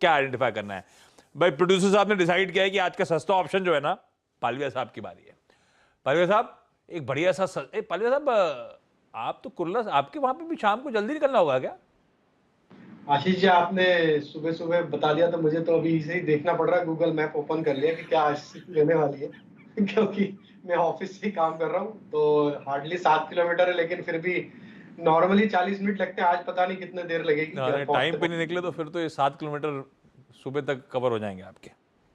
क्या आइडेंटिफाई करना है? भाई प्रोड्यूसर साहब ने डिसाइड किया है कि आज का सस्ता ऑप्शन जो है ना, पालविया साहब की बारी है। पालविया साहब एक बढ़िया सा पालविया साहब आप तो कुर्ला, आपके वहां पे भी शाम को जल्दी निकलना होगा क्या? आशीष जी, आपने सुबह सुबह बता दिया तो मुझे तो अभी इसे ही देखना पड़ रहा है, गूगल मैप ओपन कर लिया कि क्या स्थिति रहने वाली है क्योंकि मैं ऑफिस से ही काम कर रहा हूँ, तो हार्डली 7 किलोमीटर है, लेकिन फिर भी नॉर्मली 40 मिनट लगते हैं, आज पता नहीं कितने देर लगेगी घर पहुंचते टाइम पे नहीं निकले तो फिर तो ये 7 किलोमीटर सुबह तक कवर हो जाएंगे आपके,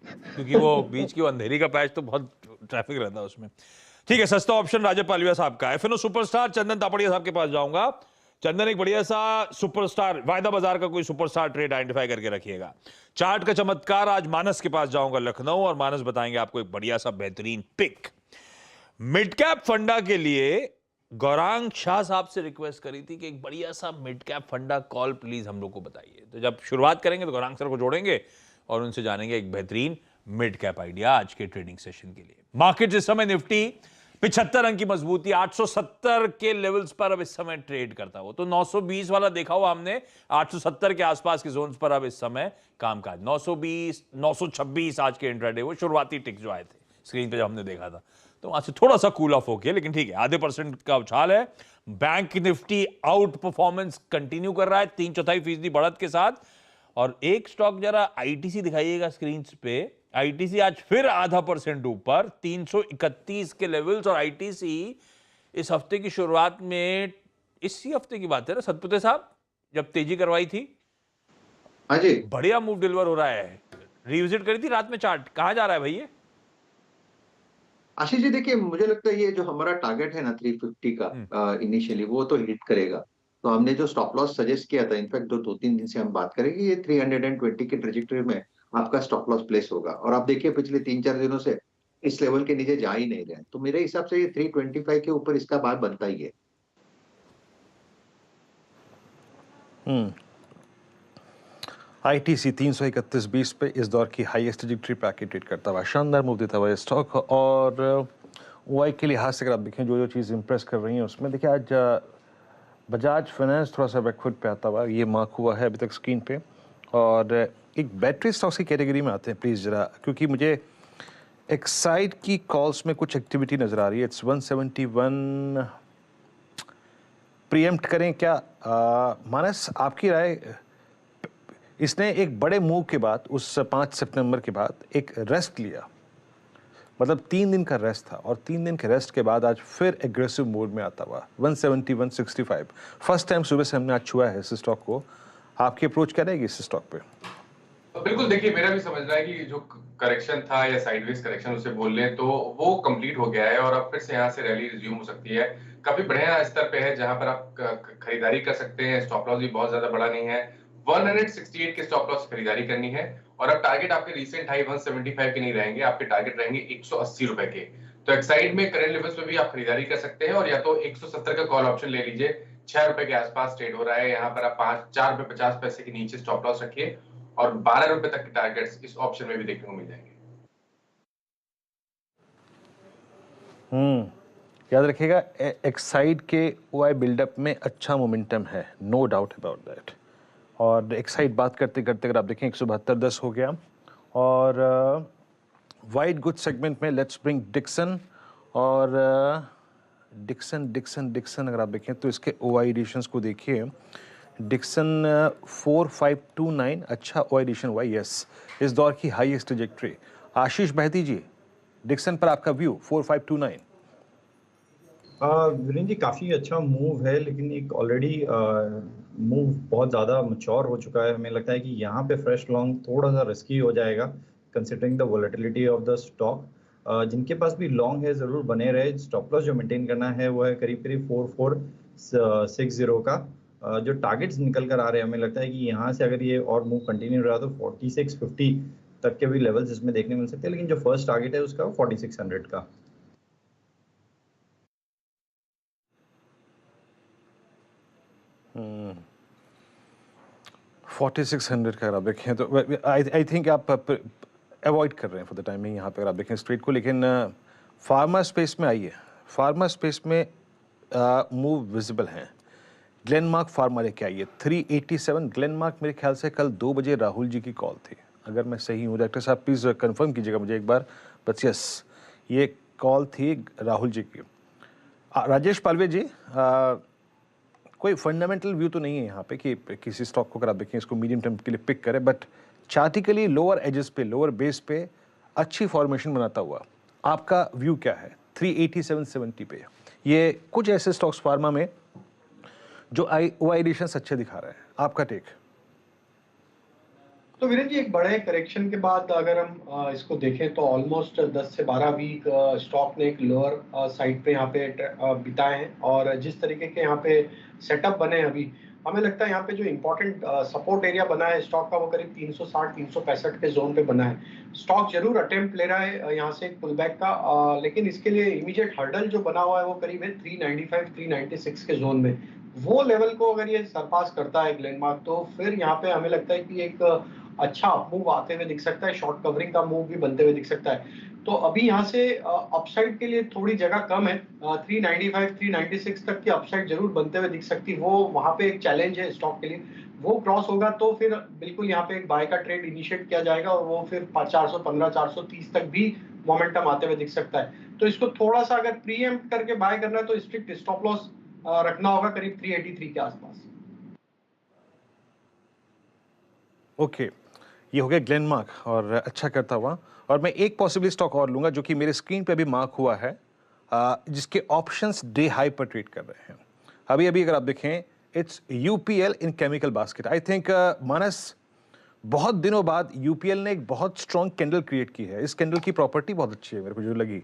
क्योंकि वो बीच की वो अंधेरी का पैच तो बहुत ट्रैफिक रहता है उसमें। ठीक है, सस्ता ऑप्शन राजा पालविया साहब का। एफएनओ सुपरस्टार चंदन तापड़िया साहब के पास जाऊंगा। चंदन एक बढ़िया सा सुपरस्टार, वायदा बाजार का कोई सुपरस्टार ट्रेड आइडेंटिफाई करके रखिएगा। चार्ट का चमत्कार आज मानस के पास जाऊंगा लखनऊ, और मानस बताएंगे आपको एक बढ़िया सा बेहतरीन पिक। मिड कैप फंडा के लिए गौरांग शाह साहब से रिक्वेस्ट करी थी कि एक बढ़िया सा मिड कैप फंडा कॉल प्लीज हम लोग को बताइए। तो जब शुरुआत करेंगे तो गौरांग सर को जोड़ेंगे और उनसे जानेंगे एक बेहतरीन मिड कैप आइडिया आज के ट्रेडिंग सेशन के लिए। मार्केट इस समय निफ्टी 75 अंक की मजबूती 870 के लेवल्स पर अब इस समय ट्रेड करता हो, तो 920 वाला देखा हुआ हमने, 870 के आसपास के जोन्स पर अब इस समय कामकाज। 920 926 आज के इंट्राडे वो शुरुआती टिक जो आए थे स्क्रीन पे जब हमने देखा था, तो वहां से थोड़ा सा कूल ऑफ हो गया, लेकिन ठीक है, आधे % का उछाल है। Bank Nifty out performance continue कर रहा है 3/4% बढ़त के साथ। और एक स्टॉक जरा आईटीसी दिखाइएगा स्क्रीन पे। आईटीसी आज फिर आधा % ऊपर 331 के लेवल्स, और आईटीसी इस हफ्ते की शुरुआत में, इसी हफ्ते की बात है ना सतपुते साहब, जब तेजी करवाई थी, हाँ जी, बढ़िया मूव डिलीवर हो रहा है। रिविजिट करी थी रात में चार्ट, कहां जा रहा है भैया? आशीष जी देखिए, मुझे लगता है ये जो हमारा टारगेट है ना 350 का इनिशियली, वो तो हिट करेगा। तो हमने जो स्टॉप लॉस सजेस्ट किया था, इनफैक्ट 2-3 दिन से हम बात करेंगे, ये 320 की ट्रेजेक्टरी में आपका स्टॉप लॉस प्लेस होगा। और आप देखिए पिछले 3-4 दिनों से इस लेवल के नीचे जा ही नहीं रहे हैं, तो मेरे हिसाब से ये 325 के ऊपर इसका बार बनता ही है। आईटीसी 331.20 पे इस दौर की हाईएस्ट ट्रेजेक्टरी पे ट्रेड करता हुआ शानदार मूव देता हुआ ये स्टॉक। और ओआई के लिहाज से अगर आप देखें जो जो चीज़ इंप्रेस कर रही हैं उसमें, देखिए आज बजाज फाइनेंस थोड़ा सा बैकफुट पे आता हुआ ये मार्क हुआ है अभी तक स्क्रीन पे। और एक बैटरी स्टॉक्स की कैटेगरी में आते हैं प्लीज़ ज़रा, क्योंकि मुझे एक्साइड की कॉल्स में कुछ एक्टिविटी नज़र आ रही है। इट्स 171 प्रीएम्प्ट करें क्या? मानस आपकी राय? इसने एक बड़े मूव के बाद, उस 5 सितंबर के बाद एक रेस्ट लिया, मतलब 3 दिन का रेस्ट था, और 3 दिन के रेस्ट के बाद आज फिर एग्रेसिव मोड में आता हुआ 170 165 फर्स्ट टाइम सुबह से हमने आज छुआ है इस स्टॉक को। आपकी अप्रोच क्या रहेगी इस स्टॉक पे? बिल्कुल, देखिए मेरा भी समझना है कि जो करेक्शन था या साइडवेज करेक्शन उसे बोल लें तो वो कंप्लीट हो गया है, और अब फिर से यहाँ से रैली रिज्यूम हो सकती है। काफी बढ़िया स्तर पे है जहां पर आप खरीदारी कर सकते हैं। स्टॉप लॉस भी बहुत ज्यादा बड़ा नहीं है, 168 के स्टॉप लॉस खरीदारी करनी है। और अब टारगेट आपके रिसेंट हाई 175 के नहीं रहेंगे, आपके टारगेट रहेंगे 180 रुपए के। तो एक्साइड में करंट लेवल्स पे भी आप खरीदारी कर सकते हैं, और या तो 170 का कॉल ऑप्शन ले लीजिए, 6 रुपए के आसपास ट्रेड हो रहा है। यहाँ पर आप 4 रुपए 50 पैसे के नीचे स्टॉप लॉस रखिए, और 12 रुपए तक के टारगेट्स इस ऑप्शन में भी देखने को मिल जाएंगे। याद रखिएगा एक्साइड के ओआई बिल्डअप में अच्छा मोमेंटम है, नो डाउट अबाउट दैट। और एक्साइड बात करते करते अगर आप देखें 172.10 हो गया। और वाइट गुड सेगमेंट में लेट्स ब्रिंग डिक्सन। और डिक्सन अगर आप देखें तो इसके ओआई एडिशंस को देखिए। डिक्सन 4529 अच्छा ओआई एडिशन हुआ, यस, इस दौर की हाईएस्ट ट्रैजेक्टरी। आशीष बहती जी, डिक्सन पर आपका व्यू 4529? वीरेंद्र जी, काफ़ी अच्छा मूव है, लेकिन एक ऑलरेडी मूव बहुत ज़्यादा मैच्योर हो चुका है। हमें लगता है कि यहाँ पे फ्रेश लॉन्ग थोड़ा सा रिस्की हो जाएगा considering the volatility of the stock. जिनके पास भी लॉन्ग है ज़रूर बने रहे। स्टॉप लॉस जो मेंटेन करना है वो है करीब करीब 4460 का। जो टारगेट्स निकल कर आ रहे हैं, हमें लगता है कि यहाँ से अगर ये और मूव कंटिन्यू रहा तो 4650 तक के भी लेवल्स इसमें देखने मिल सकते हैं, लेकिन जो फर्स्ट टारगेट है उसका 4600 का। 4600 का अगर आप देखें तो आई थिंक आप अवॉइड कर रहे हैं फॉर द टाइमिंग यहाँ पे अगर आप देखें स्ट्रेट को। लेकिन फार्मा स्पेस में आइए, फार्मा स्पेस में मूव विजिबल हैं। ग्लेनमार्क फार्मा लेके आइए 387। ग्लेनमार्क मेरे ख्याल से कल 2 बजे राहुल जी की कॉल थी, अगर मैं सही हूँ डायरेक्टर साहब प्लीज़ कंफर्म कीजिएगा मुझे एक बार, बट यस ये कॉल थी राहुल जी की। राजेश पालवे जी, कोई फंडामेंटल व्यू तो नहीं है यहाँ पे कि किसी स्टॉक को अगर आप देखें इसको मीडियम टर्म के लिए पिक करें, बट चार्टिकली लोअर एजेस पे, लोअर बेस पे अच्छी फॉर्मेशन बनाता हुआ आपका व्यू क्या है 387.70 पे? ये कुछ ऐसे स्टॉक्स फार्मा में जो वाइडेशंस अच्छे दिखा रहे हैं, आपका टेक? तो वीरेन जी, एक बड़े करेक्शन के बाद अगर हम इसको देखें तो ऑलमोस्ट 10 से 12 वीक स्टॉक ने एक लोअर साइड पे यहाँ पे बिताए हैं, और जिस तरीके के यहाँ पे सेटअप बने हैं अभी, हमें लगता है यहाँ पे जो इम्पोर्टेंट सपोर्ट एरिया बना है स्टॉक का वो करीब 360-365 के जोन पे बना है। स्टॉक जरूर अटेम्प्ट ले रहा है यहाँ से एक पुल बैक का, लेकिन इसके लिए इमीडिएट हर्डल जो बना हुआ है वो करीब है 395-396 के जोन में। वो लेवल को अगर ये सरपास करता है ग्लेनमार्क, तो फिर यहाँ पे हमें लगता है कि एक अच्छा मूव आते हुए दिख सकता है, शॉर्ट कवरिंग का मूव भी बनते हुए दिख सकता है। तो अभी यहाँ से अपसाइड के लिए थोड़ी जगह कम है, 395-396 तक की अपसाइड जरूर बनते हुए दिख सकती है, वो वहां पे एक चैलेंज है स्टॉक के लिए। वो क्रॉस होगा तो फिर बिल्कुल यहाँ पे एक बाय का ट्रेड इनिशिएट किया जाएगा, और वो फिर 415-430 तक भी मोमेंटम आते हुए दिख सकता है। तो इसको थोड़ा सा अगर प्रीएम्प्ट करके बाय करना है तो स्ट्रिक्ट स्टॉप लॉस रखना होगा करीब 383 के आसपास। ओके, ये हो गया ग्लेनमार्क और अच्छा करता हुआ। और मैं एक पॉसिबल स्टॉक और लूंगा जो कि मेरे स्क्रीन पे अभी मार्क हुआ है, जिसके ऑप्शंस डे हाई पर ट्रेड कर रहे हैं अभी अभी। अगर आप देखें it's UPL in chemical basket. I think Manas, बहुत दिनों बाद यूपीएल ने एक बहुत स्ट्रॉन्ग कैंडल क्रिएट की है। इस कैंडल की प्रॉपर्टी बहुत अच्छी है मेरे को जो लगी,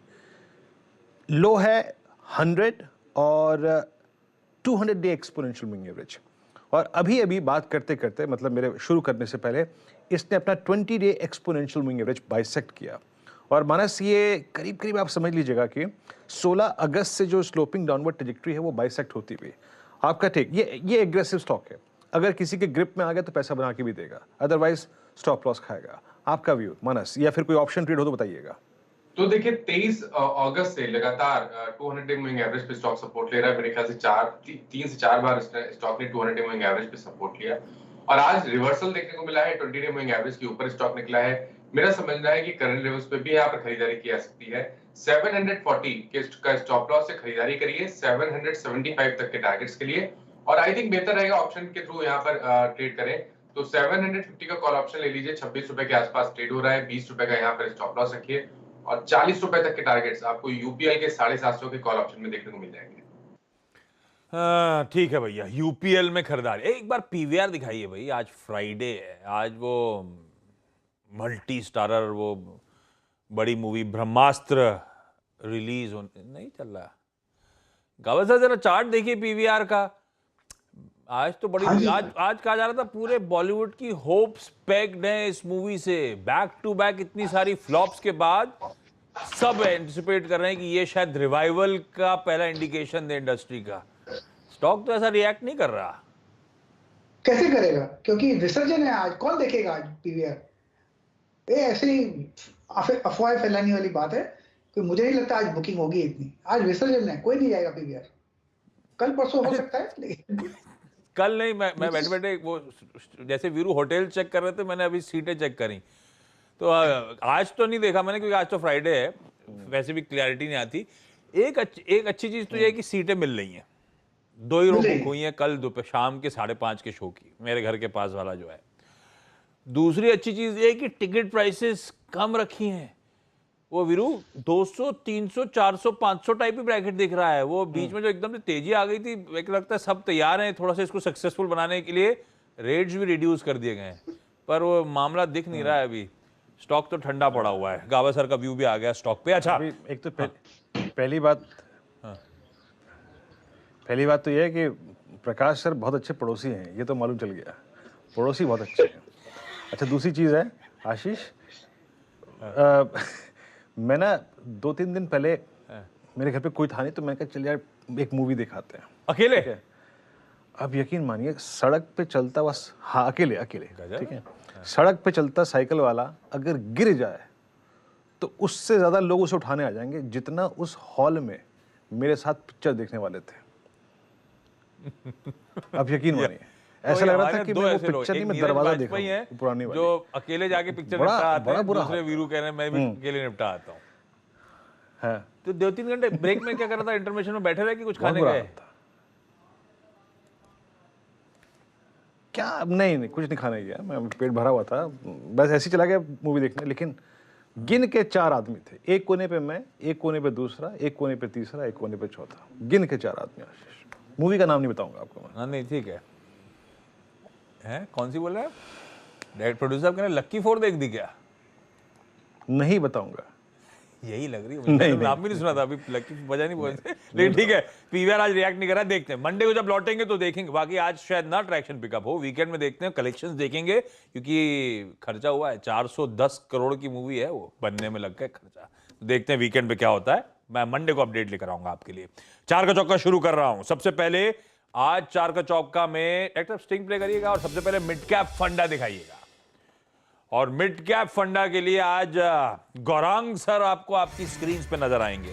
लो है 100 और 200 डे एक्सपोनेंशियल मूविंग एवरेज। और अभी अभी बात करते करते, मतलब मेरे शुरू करने से पहले, इसने अपना 20 day exponential moving average bisect किया। और मानस ये करीब करीब आप समझ लीजिएगा कि 16 अगस्त से जो स्लोपिंग डाउनवर्ड ट्रैजेक्टरी है वो बाइसेक्ट होती हुई। आपका टेक? ये एग्रेसिव स्टॉक है, अगर किसी के ग्रिप में आ गया तो पैसा बना के भी देगा, अदरवाइज स्टॉप लॉस खाएगा। आपका व्यू मानस, या फिर कोई ऑप्शन ट्रेड हो तो बताइएगा। तो देखिए 23 अगस्त से लगातार 200 डे मूविंग एवरेज पे स्टॉक सपोर्ट ले रहा है। मेरे ख्याल से 3 से 4 बार स्टॉक ने 200 डे मूविंग एवरेज पे सपोर्ट लिया, और आज रिवर्सल देखने को मिला है। 20 डे मूविंग एवरेज के ऊपर स्टॉक निकला है। मेरा समझना है कि करंट लेवल्स पे भी यहाँ पर खरीदारी की जा सकती है। 740 के का स्टॉप लॉस से खरीदारी करिए 775 तक के टारगेट्स के लिए, और आई थिंक बेहतर रहेगा ऑप्शन के थ्रू यहाँ पर ट्रेड करें। तो 750 का कॉल ऑप्शन ले लीजिए, 26 रुपए के आसपास ट्रेड हो रहा है, 20 रुपए का यहाँ पर स्टॉप लॉस रखिए, और 40 रुपए तक के टारगेट्स आपको यूपीएल के 750 के कॉल ऑप्शन में देखने को मिल जाएंगे। ठीक है भैया, यूपीएल में खरीदारी। एक बार पीवीआर दिखाइए भाई, आज फ्राइडे है, आज वो मल्टी स्टारर वो बड़ी मूवी ब्रह्मास्त्र रिलीज होने नहीं चल रहा। गावत साहब जरा चार्ट देखिए पीवीआर का। आज तो बड़ी आज कहा जा रहा था पूरे बॉलीवुड की होप्स पैक्ड हैं इस मूवी से। बैक टू बैक इतनी सारी फ्लॉप्स के बाद सब एंटिसिपेट कर रहे हैं कि ये शायद रिवाइवल का पहला इंडिकेशन दे इंडस्ट्री का। स्टॉक तो ऐसा रिएक्ट नहीं कर रहा। कैसे करेगा, क्योंकि विसर्जन है आज, कौन देखेगा आज पीवीआर? ये ऐसे ही अफवाह फैलाने वाली बात है, कि मुझे नहीं लगता आज बुकिंग होगी इतनी। आज विसर्जन है, कोई नहीं जाएगा पीवीआर। कल परसों हो सकता है, लेकिन कल नहीं। मैं बैठे बैठे वो जैसे वीरू होटल चेक कर रहे थे, मैंने अभी सीटें चेक करी। तो आज तो नहीं देखा मैंने, क्योंकि आज तो फ्राइडे है, वैसे भी क्लैरिटी नहीं आती। एक अच्छी चीज तो ये है कि सीटें मिल रही हैं। 2 ही रो बुक हुई हैं कल दोपहर शाम के 5:30 के शो की, मेरे घर के पास वाला जो है। दूसरी अच्छी चीज ये है कि टिकट प्राइसेस कम रखी हैं। वो वीरू 200, 300, 400, 500 टाइप ही ब्रैकेट दिख रहा है। वो बीच में जो एकदम से तेजी आ गई थी, एक लगता है सब तैयार हैं थोड़ा सा इसको सक्सेसफुल बनाने के लिए, रेट्स भी रिड्यूस कर दिए गए हैं, पर वो मामला दिख नहीं रहा है अभी। स्टॉक तो ठंडा पड़ा हुआ है। गावा सर का व्यू भी आ गया स्टॉक पे। अच्छा, एक तो पहली बात तो यह है कि प्रकाश सर बहुत अच्छे पड़ोसी हैं, ये तो मालूम चल गया, पड़ोसी बहुत अच्छे हैं। अच्छा, दूसरी चीज़ है आशीष, मैं ना 2-3 दिन पहले मेरे घर पे कोई था नहीं, तो मैंने कहा चल यार एक मूवी दिखाते हैं। अकेले? अब यकीन मानिए, सड़क पे चलता हुआ, हाँ अकेले, ठीक है, सड़क पे चलता साइकिल वाला अगर गिर जाए तो उससे ज्यादा लोग उसे उठाने आ जाएंगे जितना उस हॉल में मेरे साथ पिक्चर देखने वाले थे। अब यकीन मानिए ऐसा तो लग रहा हमारे था कि दो मैं वो ऐसे लोग, पिक्चर एक नहीं मैं नीरज दरवाजा देख वाजपेयी रहा हैं, हूँ पुरानी वाली। जो अकेले जाके पिक्चर बड़ा- निपटा आते बड़ा हैं, बुरा दूसरे हाल था। वीरू कह रहे हैं मैं भी अकेले निपटा आता हूँ। है तो 2-3 घंटे ब्रेक में क्या कर रहा था, इंटरमिशन में बैठे रहे कि कुछ बहुत खाने बुरा गए? हाल था। क्या नहीं कुछ नहीं खाने गया मैं, पेट भरा हुआ था, बस ऐसे ही चला गया मूवी देखने। लेकिन गिन के 4 आदमी थे, एक कोने पे मैं, एक कोने पे दूसरा, एक कोने पे तीसरा, एक कोने पे चौथा, गिन के 4 आदमी। आशीष मूवी का नाम नहीं बताऊंगा आपको मैं। हाँ नहीं ठीक है। हैं कौन सी बोल रहे हैं? डायरेक्ट प्रोड्यूसर साहब कह रहे हैं लक्की 4 देख दी क्या? नहीं बताऊंगा। यही लग रही है मुझे, मैंने नाम भी नहीं सुना था अभी, लकी वजह नहीं बोलते। लेकिन ठीक है, पीवीआर आज रिएक्ट नहीं कर रहा, देखते हैं मंडे को जब लौटेंगे तो देखेंगे। बाकी आज शायद ना ट्रैक्शन पिकअप हो, वीकेंड में देखते हैं, कलेक्शंस देखेंगे, क्योंकि खर्चा हुआ है 410 करोड़ की मूवी है, वो बनने में लग गया खर्चा। देखते हैं वीकेंड पे क्या होता है, मैं मंडे को अपडेट लेकर आऊंगा आपके लिए। 4 का चौका शुरू कर रहा हूं। सबसे पहले आज 4 का चौका में डायरेक्टर स्टिंग प्ले करिएगा और सबसे पहले मिड कैप फंडा दिखाइएगा। और मिड कैप फंडा के लिए आज गौरांग सर आपको आपकी स्क्रीन पे नजर आएंगे।